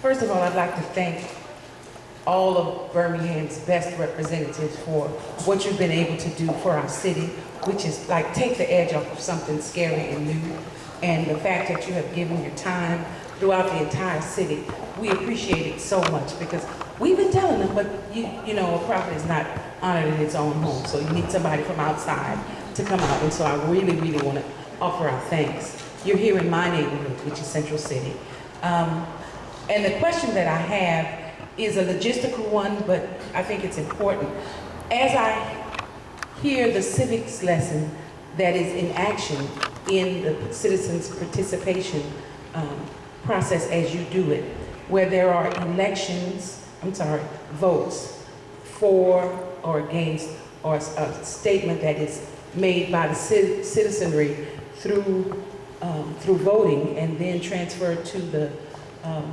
First of all, I'd like to thank all of Birmingham's best representatives for what you've been able to do for our city, which is like take the edge off of something scary and new. And the fact that you have given your time throughout the entire city, we appreciate it so much because we've been telling them, but you know, a prophet is not honored in its own home. So you need somebody from outside to come out. And so I really, really want to offer our thanks. You're here in my neighborhood, which is Central City. And the question that I have is a logistical one, but I think it's important. As I hear the civics lesson that is in action in the citizens' participation process as you do it, where there are votes for or against, or a statement that is made by the citizenry through voting and then transferred to the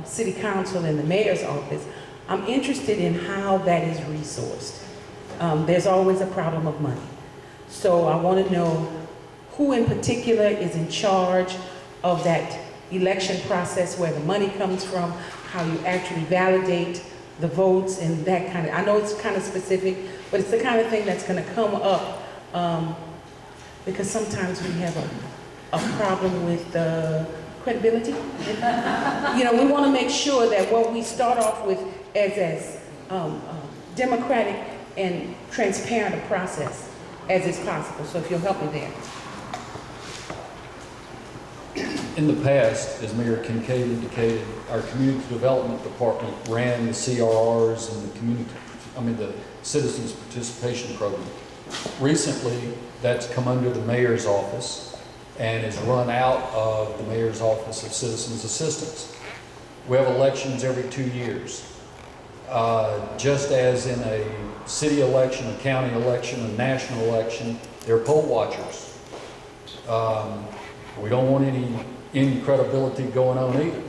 city council and the mayor's office. I'm interested in how that is resourced. There's always a problem of money. So I want to know who in particular is in charge of that election process, where the money comes from, how you actually validate the votes and that kind of, I know it's kind of specific, but it's the kind of thing that's going to come up because sometimes we have a problem with credibility. You know, we want to make sure that what we start off with as democratic and transparent a process as is possible. So if you'll help me there. In the past, as Mayor Kincaid indicated, our community development department ran the CRRs and the citizens participation program. Recently, that's come under the mayor's office and is run out of the mayor's office of citizens assistance. We have elections every 2 years. Just as in a city election, a county election, a national election, there are poll watchers. We don't want any incredibility going on either.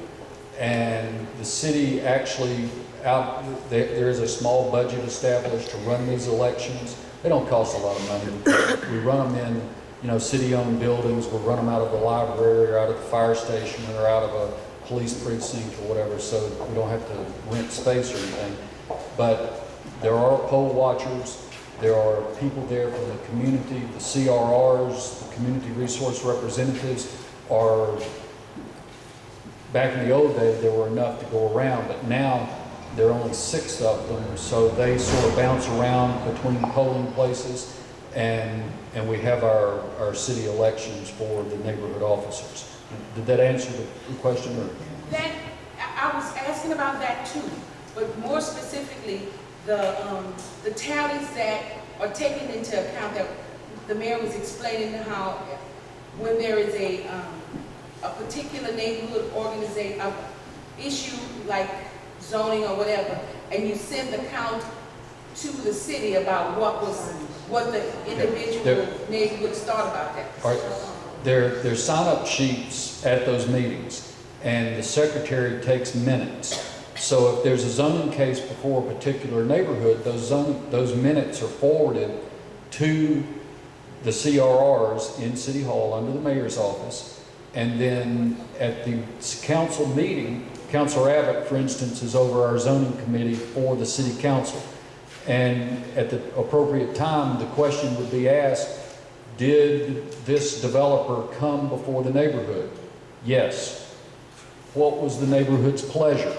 And the city actually, there is a small budget established to run these elections. They don't cost a lot of money. We run them in, city-owned buildings. We'll run them out of the library or out of the fire station or out of a police precinct or whatever, so we don't have to rent space or anything. But there are poll watchers. There are people there from the community, the CRRs, the community resource representatives are, back in the old days, there were enough to go around, but now there are only 6 of them, so they sort of bounce around between polling places, and we have our city elections for the neighborhood officers. Did that answer the question? Or? That, I was asking about that too, but more specifically, the tallies that are taken into account that the mayor was explaining how when there is a particular neighborhood issue like zoning or whatever, and you send the count to the city about what the individual neighborhoods thought about that. Right. There's sign-up sheets at those meetings, and the secretary takes minutes. So if there's a zoning case before a particular neighborhood, those minutes are forwarded to the CRRs in City Hall under the mayor's office, and then at the council meeting, Councilor Abbott, for instance, is over our zoning committee for the city council. And at the appropriate time, the question would be asked, did this developer come before the neighborhood? Yes. What was the neighborhood's pleasure?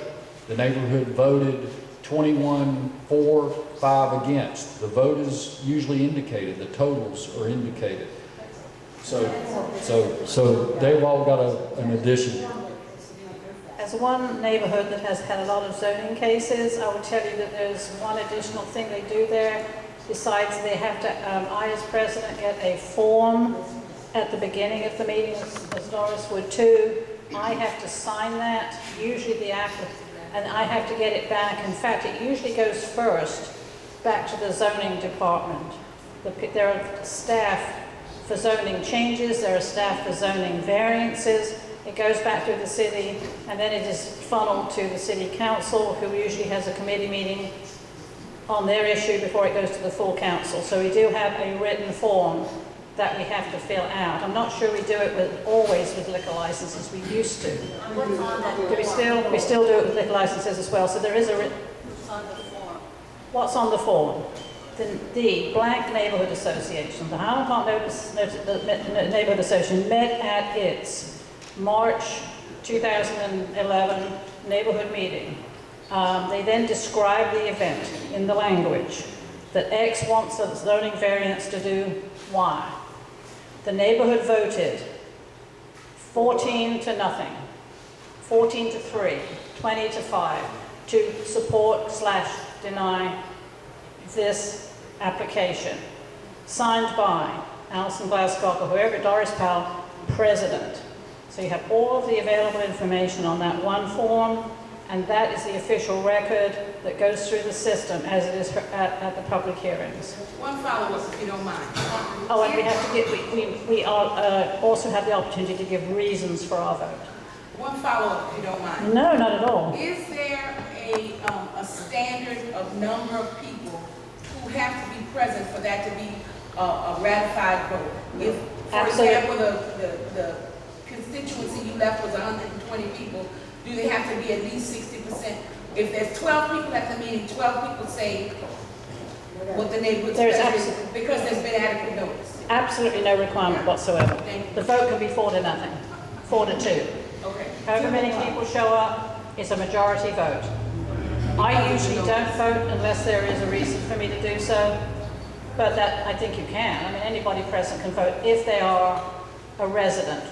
The neighborhood voted 21 for, 5 against. The vote is usually indicated. The totals are indicated. So they've all got an addition. As one neighborhood that has had a lot of zoning cases, I would tell you that there's one additional thing they do there. Besides, they have to, I as president, get a form at the beginning of the meeting, as Doris would too. I have to sign that, usually the applicant, and I have to get it back. In fact, it usually goes first back to the zoning department. There are staff for zoning changes, there are staff for zoning variances. It goes back through the city, and then it is funneled to the city council, who usually has a committee meeting on their issue before it goes to the full council. So we do have a written form that we have to fill out. I'm not sure we do it always with liquor licenses. We used to. What's on that Do we still do it with liquor licenses as well. So there is What's on the form? what's on the form? The blank neighborhood association, the Highland Park Neighborhood Association met at its March 2011 neighborhood meeting. They then described the event in the language that X wants a zoning variance to do Y. The neighborhood voted 14 to nothing, 14 to 3, 20 to 5 to support / deny this application. Signed by Alison Glasscock or whoever, Doris Powell, president. So you have all of the available information on that one form, and that is the official record that goes through the system as it is at the public hearings. One follow-up, if you don't mind. Oh, and we have to get, we also have the opportunity to give reasons for our vote. One follow-up, if you don't mind. No, not at all. Is there a standard of number of people who have to be present for that to be a ratified vote? If, for Absolutely. example, the constituency you left was 120 people, do they have to be at least 60%? If there's 12 people at the meeting, 12 people say what the neighborhood's president, because there's been adequate notice. Absolutely no requirement whatsoever. Thank you. The vote can be 4 to nothing, 4 to 2. Okay. However many people show up, it's a majority vote. I usually don't vote unless there is a reason for me to do so, but that I think you can. I mean, anybody present can vote if they are a resident.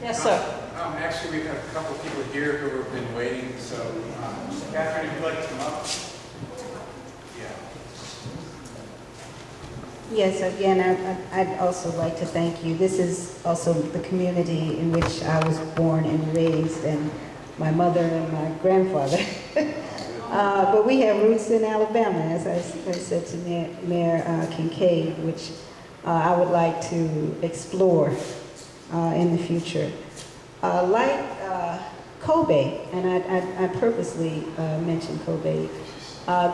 Yes, sir. Actually, we've had a couple of people here who have been waiting, so Catherine, if you'd like to come up. Yeah. Yes, again, I'd also like to thank you. This is also the community in which I was born and raised, and my mother and my grandfather. But we have roots in Alabama, as I said to Mayor Kincaid, which I would like to explore in the future. Like Kobe, and I purposely mentioned Kobe,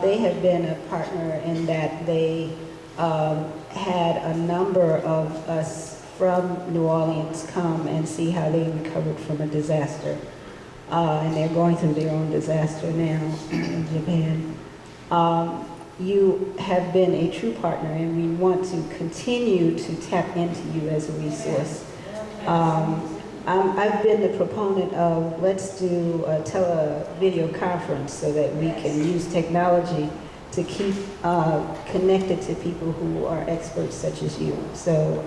they have been a partner in that they had a number of us from New Orleans come and see how they recovered from a disaster. And they're going through their own disaster now in Japan. You have been a true partner, and we want to continue to tap into you as a resource. I've been the proponent of let's do a video conference so that we can use technology to keep connected to people who are experts such as you. So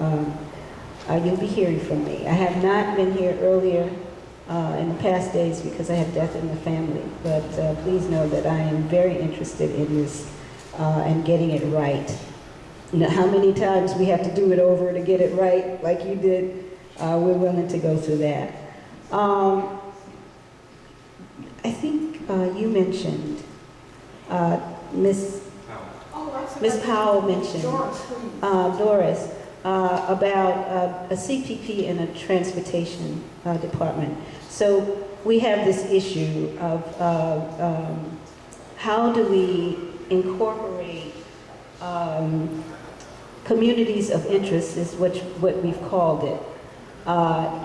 you'll be hearing from me. I have not been here earlier in the past days because I had death in the family, but please know that I am very interested in this and getting it right. You know, how many times we have to do it over to get it right, like you did, we're willing to go through that. I think you mentioned, Miss Powell mentioned, Doris, about a CPP in a transportation department. So we have this issue of how do we incorporate communities of interest, is what we've called it,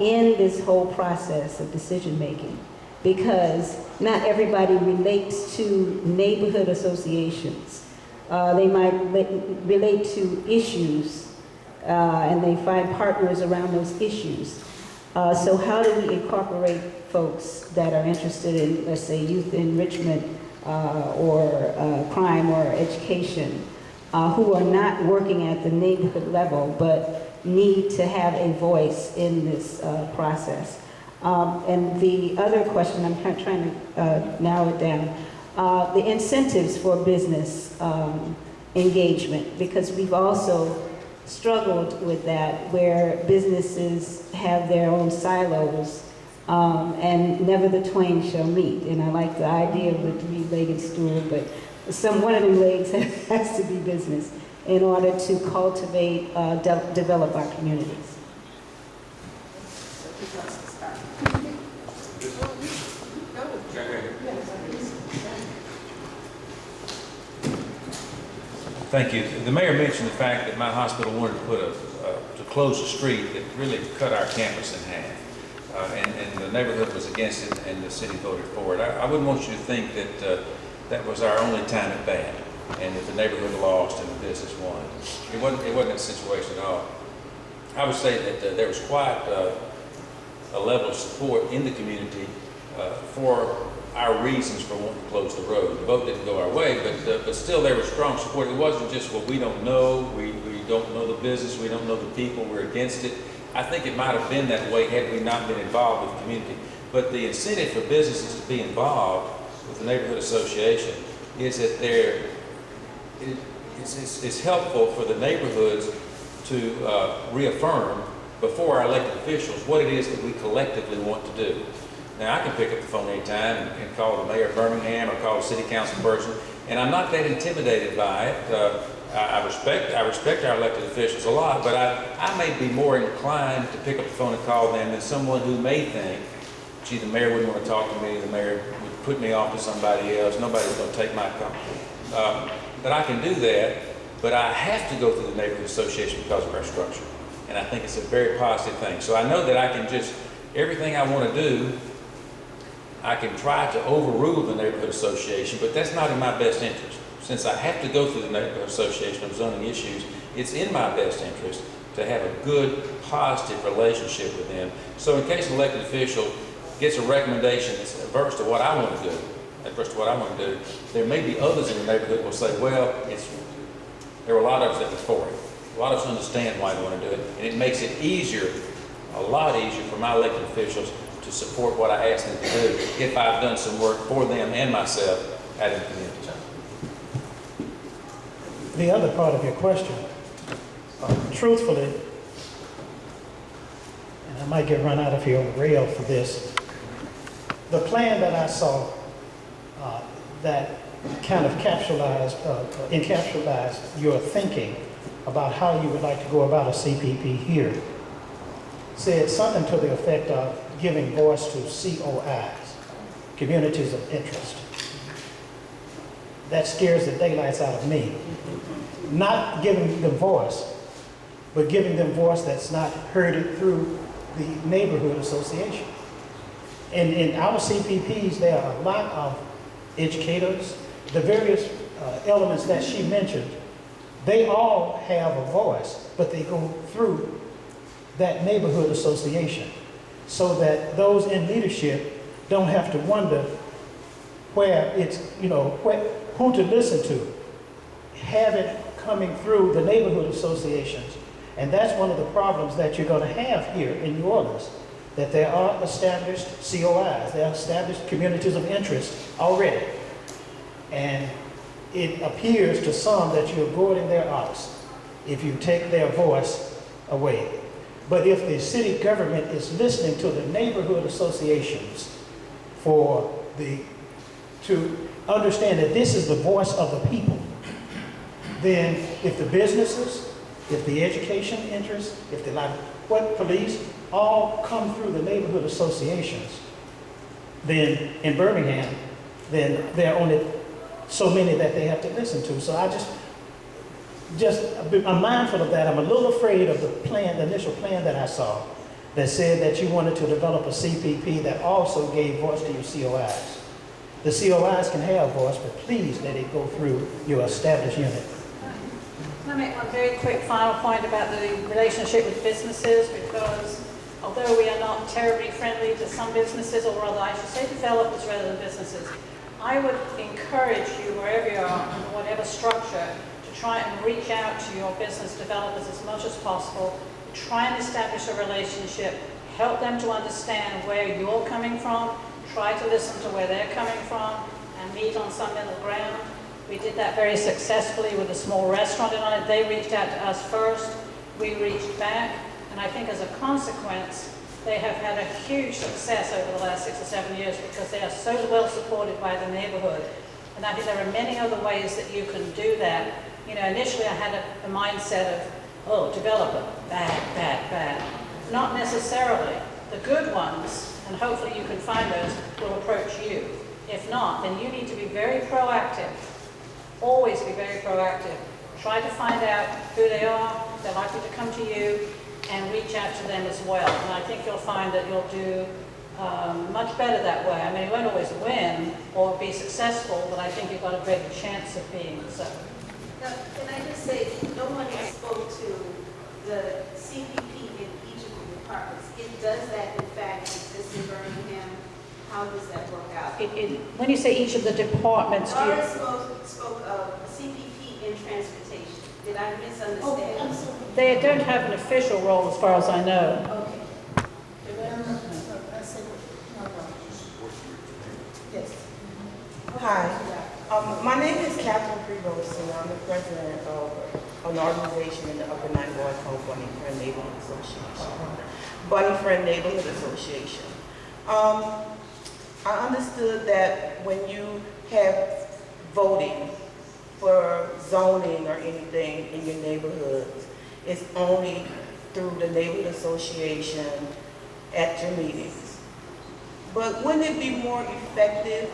in this whole process of decision making, because not everybody relates to neighborhood associations. They might relate to issues, and they find partners around those issues. So how do we incorporate folks that are interested in, let's say, youth enrichment or crime or education, who are not working at the neighborhood level but need to have a voice in this process? And the other question, I'm trying to narrow it down, the incentives for business engagement, because we've also struggled with that, where businesses have their own silos, and never the twain shall meet. And I like the idea of the three-legged stool, but one of the legs has to be business in order to cultivate, develop our communities. Thank you. The mayor mentioned the fact that my hospital wanted to put to close a street that really cut our campus in half. And the neighborhood was against it and the city voted for it. I wouldn't want you to think that that was our only time at bat and that the neighborhood lost and the business won. It wasn't that situation at all. I would say that there was quite a level of support in the community for our reasons for wanting to close the road. The vote didn't go our way, but still there was strong support. It wasn't just, well, we don't know, we don't know the business, we don't know the people, we're against it. I think it might have been that way had we not been involved with the community. But the incentive for businesses to be involved with the neighborhood association is that it's helpful for the neighborhoods to reaffirm before our elected officials what it is that we collectively want to do. Now, I can pick up the phone anytime and call the mayor of Birmingham or call a city council person, and I'm not that intimidated by it. I respect our elected officials a lot, but I may be more inclined to pick up the phone and call them than someone who may think, gee, the mayor wouldn't want to talk to me, the mayor would put me off to somebody else, nobody's going to take my call. But I can do that, but I have to go through the neighborhood association because of our structure, and I think it's a very positive thing. So I know that I can just, everything I want to do, I can try to overrule the neighborhood association, but that's not in my best interest. Since I have to go through the neighborhood association of zoning issues, it's in my best interest to have a good, positive relationship with them. So in case an elected official gets a recommendation that's adverse to what I want to do, there may be others in the neighborhood who will say, well, there are a lot of us that are for it. A lot of us understand why they want to do it, and it makes it easier, a lot easier for my elected officials to support what I ask them to do if I've done some work for them and myself out in the community. The other part of your question, truthfully, and I might get run out of here on the rail for this, the plan that I saw that kind of encapsulated your thinking about how you would like to go about a CPP here said something to the effect of giving voice to COIs, communities of interest. That scares the daylights out of me. Not giving them voice, but giving them voice that's not heard through the neighborhood association. And in our CPPs, there are a lot of educators, the various elements that she mentioned, they all have a voice, but they go through that neighborhood association so that those in leadership don't have to wonder where it's, who to listen to. Have it coming through the neighborhood associations. And that's one of the problems that you're going to have here in New Orleans, that there are established COIs, there are established communities of interest already. And it appears to some that you're avoiding their ox if you take their voice away. But if the city government is listening to the neighborhood associations to understand that this is the voice of the people, then if the businesses, if the education interests, if the police all come through the neighborhood associations, then in Birmingham, then there are only so many that they have to listen to. So I'm mindful of that. I'm a little afraid of the initial plan that I saw that said that you wanted to develop a CPP that also gave voice to your COIs. The COIs can have voice, but please let it go through your established unit. Can I make one very quick final point about the relationship with businesses? Because although we are not terribly friendly to some businesses, or rather I should say developers rather than businesses, I would encourage you, wherever you are, under whatever structure, to try and reach out to your business developers as much as possible. Try and establish a relationship. Help them to understand where you're coming from. Try to listen to where they're coming from and meet on some middle ground. We did that very successfully with a small restaurant in on it. They reached out to us first. We reached back. And I think as a consequence, they have had a huge success over the last 6 or 7 years because they are so well supported by the neighborhood. And I think there are many other ways that you can do that. Initially I had a mindset of, oh, developer, bad. Not necessarily. The good ones, and hopefully you can find those, will approach you. If not, then you need to be very proactive. Always be very proactive Try to find out who they are, if they're likely to come to you, and reach out to them as well. And I think you'll find that you'll do much better that way. I mean, you won't always win or be successful, but I think you've got a greater chance of being so. Now, can I just say, no one spoke to the CPP in each of the departments. Does that in fact exist in Birmingham? How does that work out? When you say each of the departments, do you... Laura spoke of CPP in transportation. Did I misunderstand? They don't have an official role as far as I know. Okay. Yes. Hi. My name is Catherine Prevost, and I'm the president of an organization in the Upper Ninth Ward called Bunny Friend Neighborhood Association. Bunny Friend Neighborhood Association. I understood that when you have voting for zoning or anything in your neighborhoods, it's only through the neighborhood association at your meetings. But wouldn't it be more effective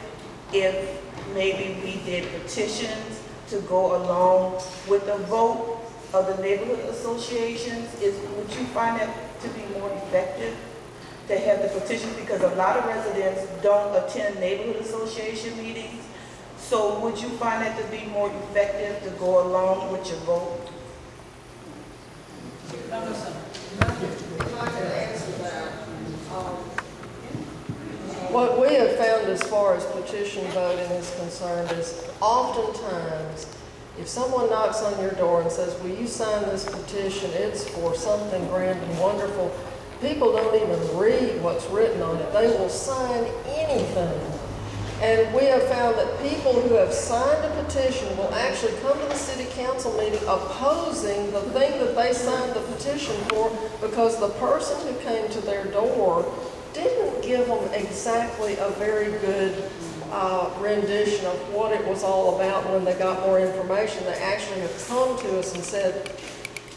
if maybe we did petitions to go along with the vote of the neighborhood associations? Would you find that to be more effective to have the petitions? Because a lot of residents don't attend neighborhood association meetings. So would you find that to be more effective to go along with your vote? What we have found as far as petition voting is concerned is oftentimes if someone knocks on your door and says, will you sign this petition, it's for something grand and wonderful, people don't even read what's written on it. They will sign anything. And we have found that people who have signed a petition will actually come to the city council meeting opposing the thing that they signed the petition for because the person who came to their door didn't give them exactly a very good rendition of what it was all about. When they got more information, they actually have come to us and said,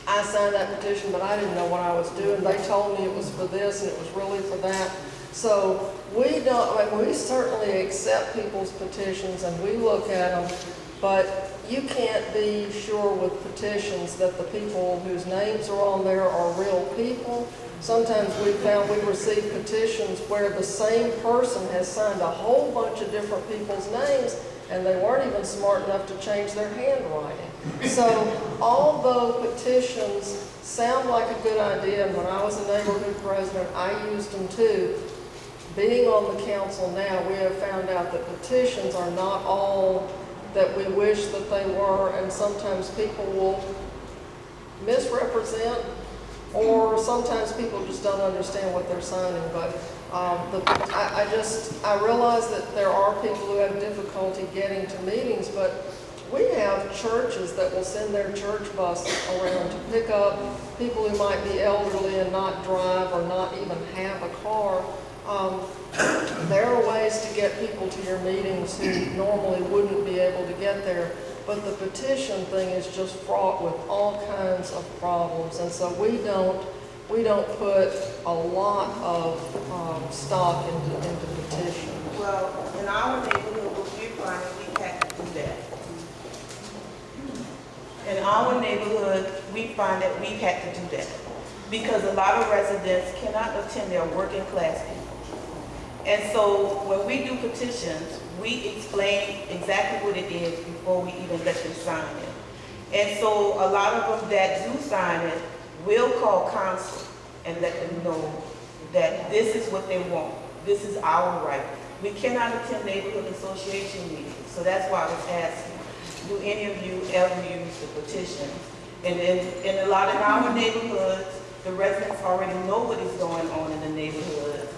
I signed that petition, but I didn't know what I was doing. They told me it was for this and it was really for that. So we certainly accept people's petitions and we look at them, but you can't be sure with petitions that the people whose names are on there are real people. Sometimes we found we receive petitions where the same person has signed a whole bunch of different people's names and they weren't even smart enough to change their handwriting. So although petitions sound like a good idea, and when I was a neighborhood president, I used them too, being on the council now, we have found out that petitions are not all that we wish that they were, and sometimes people will misrepresent, or sometimes people just don't understand what they're signing. But I realize that there are people who have difficulty getting to meetings, but we have churches that will send their church buses around to pick up people who might be elderly and not drive or not even have a car. There are ways to get people to your meetings who normally wouldn't be able to get there, but the petition thing is just fraught with all kinds of problems, and so we don't put a lot of stock into petition. Well, in our neighborhood, what we're finding, we had to do that. In our neighborhood, we find that we've had to do that because a lot of residents cannot attend their working class people. And so when we do petitions, we explain exactly what it is before we even let them sign it. And so a lot of them that do sign it will call council and let them know that this is what they want. This is our right. We cannot attend neighborhood association meetings. So that's why I was asking, do any of you ever use the petition? And in a lot of our neighborhoods, the residents already know what is going on in the neighborhood,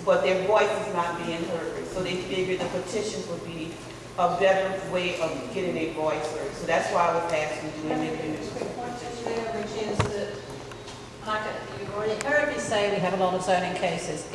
but their voice is not being heard. So they figure the petitions would be a better way of getting their voice heard. So that's why I was asking, do any of you use the petition? Which is that, like you've already heard me say, we have a lot of zoning cases.